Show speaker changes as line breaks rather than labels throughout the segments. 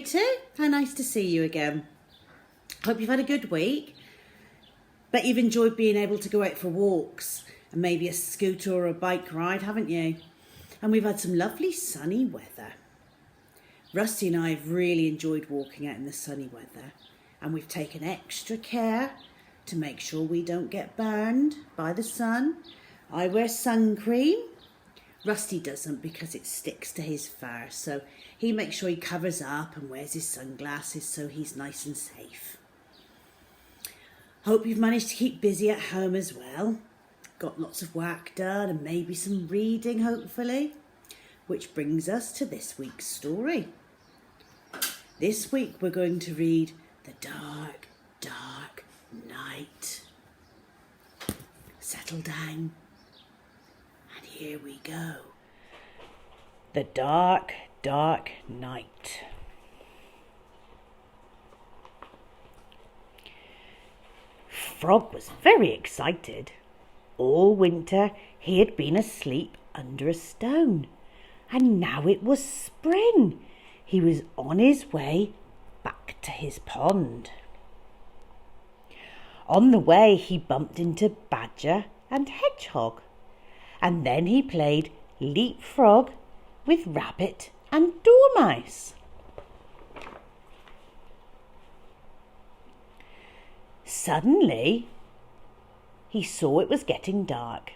too. How nice to see you again. Hope you've had a good week. Bet you've enjoyed being able to go out for walks and maybe a scooter or a bike ride, haven't you? And we've had some lovely sunny weather. Rusty and I have really enjoyed walking out in the sunny weather, and we've taken extra care to make sure we don't get burned by the sun. I wear sun cream. Rusty doesn't because it sticks to his fur, so he makes sure he covers up and wears his sunglasses so he's nice and safe. Hope you've managed to keep busy at home as well. Got lots of work done and maybe some reading, hopefully. Which brings us to this week's story. This week we're going to read The Dark, Dark Night. Settle down. And here we go. The Dark, Dark Night. Frog was very excited. All winter he had been asleep under a stone, and now it was spring. He was on his way back to his pond. On the way he bumped into Badger and Hedgehog, and then he played leapfrog with Rabbit and Dormouse. Suddenly he saw it was getting dark,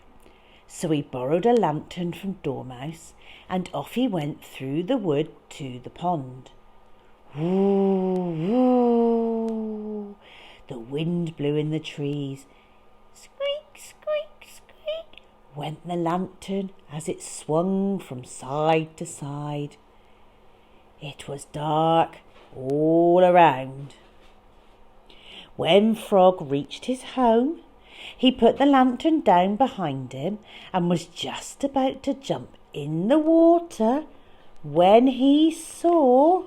so he borrowed a lantern from Dormouse and off he went through the wood to the pond. Woo, woo! The wind blew in the trees. Squeak, squeak, squeak went the lantern as it swung from side to side. It was dark all around. When Frog reached his home, he put the lantern down behind him and was just about to jump in the water when he saw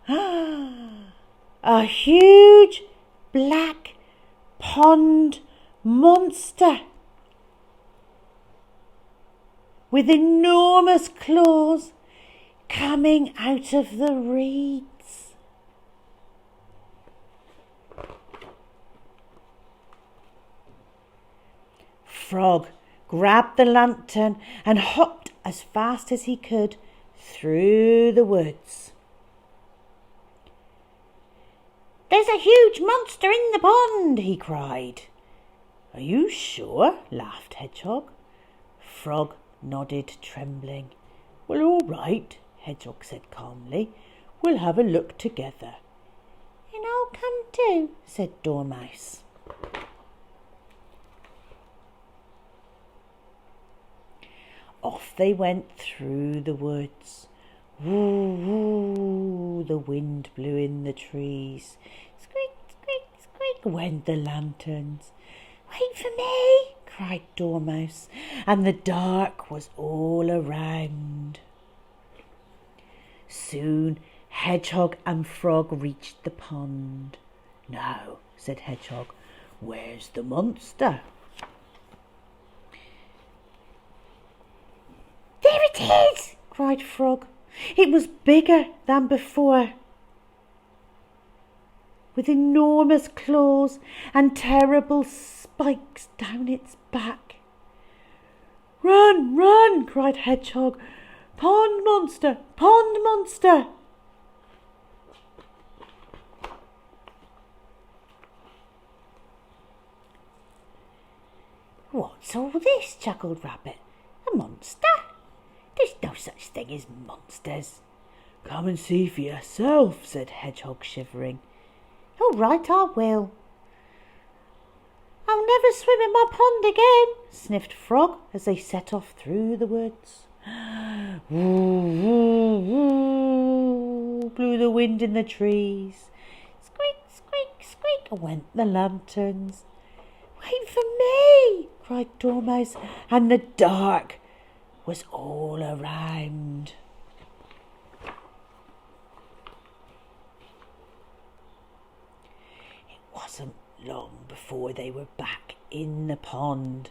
a huge black pond monster with enormous claws coming out of the reeds. Frog grabbed the lantern and hopped as fast as he could through the woods. "There's a huge monster in the pond," he cried. "Are you sure?" laughed Hedgehog. Frog nodded, trembling. "Well, all right," Hedgehog said calmly. "We'll have a look together." "And I'll come too," said Dormouse. Off they went through the woods. Woo, woo, the wind blew in the trees. Squeak, squeak, squeak went the lanterns. "Wait for me," cried Dormouse, and the dark was all around. Soon Hedgehog and Frog reached the pond. "Now," said Hedgehog, "where's the monster?" "There it is!" cried Frog. It was bigger than before, with enormous claws and terrible spikes down its back. "Run, run!" cried Hedgehog. "Pond monster! Pond monster!" "What's all this?" chuckled Rabbit. "A monster? There's no such thing as monsters." "Come and see for yourself," said Hedgehog, shivering. "All right, I will." "I'll never swim in my pond again," sniffed Frog as they set off through the woods. Woo, woo, woo, blew the wind in the trees. Squeak, squeak, squeak went the lanterns. "Wait for me," cried Dormouse, and the dark was all around. It wasn't long before they were back in the pond.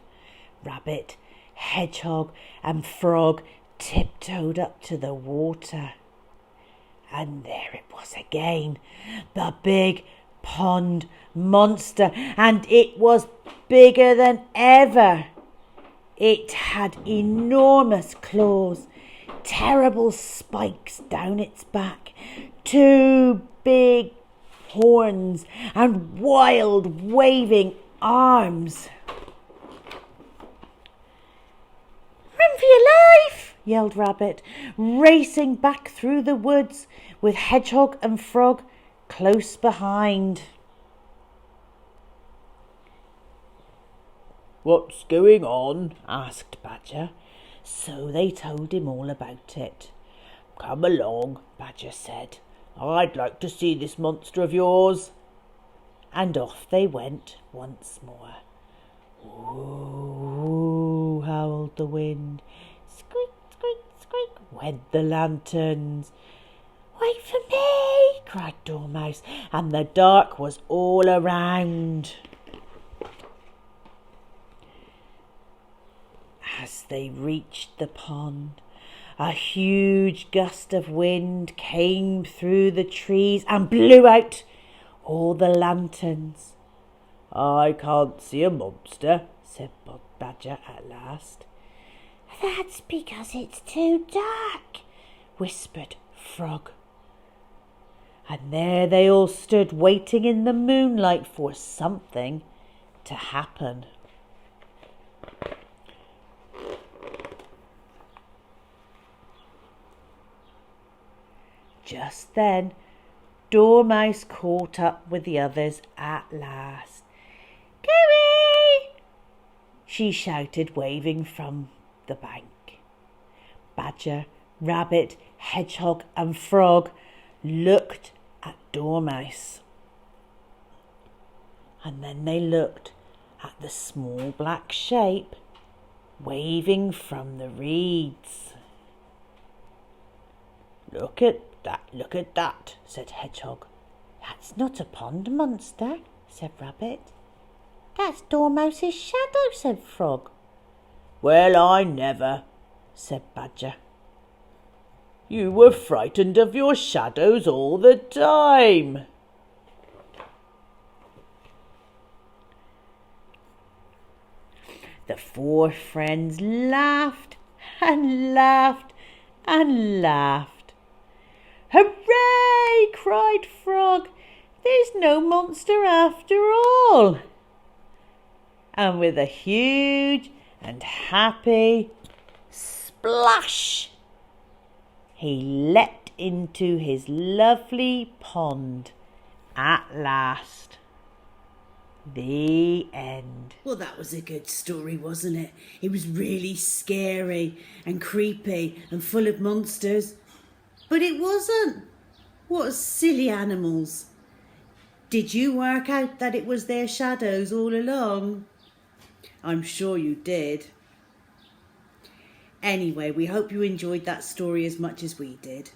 Rabbit, Hedgehog and Frog tiptoed up to the water. And there it was again, the big pond monster, and it was bigger than ever. It had enormous claws, terrible spikes down its back, 2 big horns, and wild waving arms. "Run for your life!" yelled Rabbit, racing back through the woods with Hedgehog and Frog close behind.
"What's going on?"
asked Badger. So they told him all about it.
"Come along," Badger said. "I'd like to see this monster of yours."
And off they went once more. "Ooh," howled the wind. "Squeak, squeak, squeak," went the lanterns. "Wait for me," cried Dormouse, and the dark was all around. As they reached the pond, a huge gust of wind came through the trees and blew out all the lanterns.
"I can't see a monster,"
said Badger at last.
"That's because it's too dark,"
whispered Frog. And there they all stood waiting in the moonlight for something to happen. Just then, Dormouse caught up with the others at last. "Gooey!" she shouted, waving from the bank. Badger, Rabbit, Hedgehog and Frog looked at Dormouse. And then they looked at the small black shape waving from the reeds.
Look at that, said Hedgehog.
"That's not a pond monster," said Rabbit.
"That's Dormouse's shadow," said Frog.
"Well, I never," said Badger. "You were frightened of your shadows all the time."
The 4 friends laughed and laughed and laughed. "Hooray!" cried Frog. "There's no monster after all." And with a huge and happy splash, he leapt into his lovely pond at last. The end.
Well, that was a good story, wasn't it? It was really scary and creepy and full of monsters. But it wasn't. What silly animals. Did you work out that it was their shadows all along? I'm sure you did. Anyway, we hope you enjoyed that story as much as we did.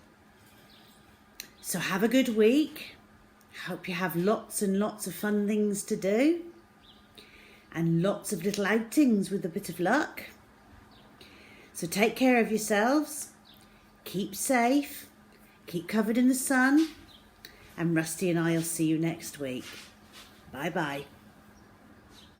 So have a good week. Hope you have lots and lots of fun things to do. And lots of little outings with a bit of luck. So take care of yourselves. Keep safe. Keep covered in the sun. And Rusty and I will see you next week. Bye-bye.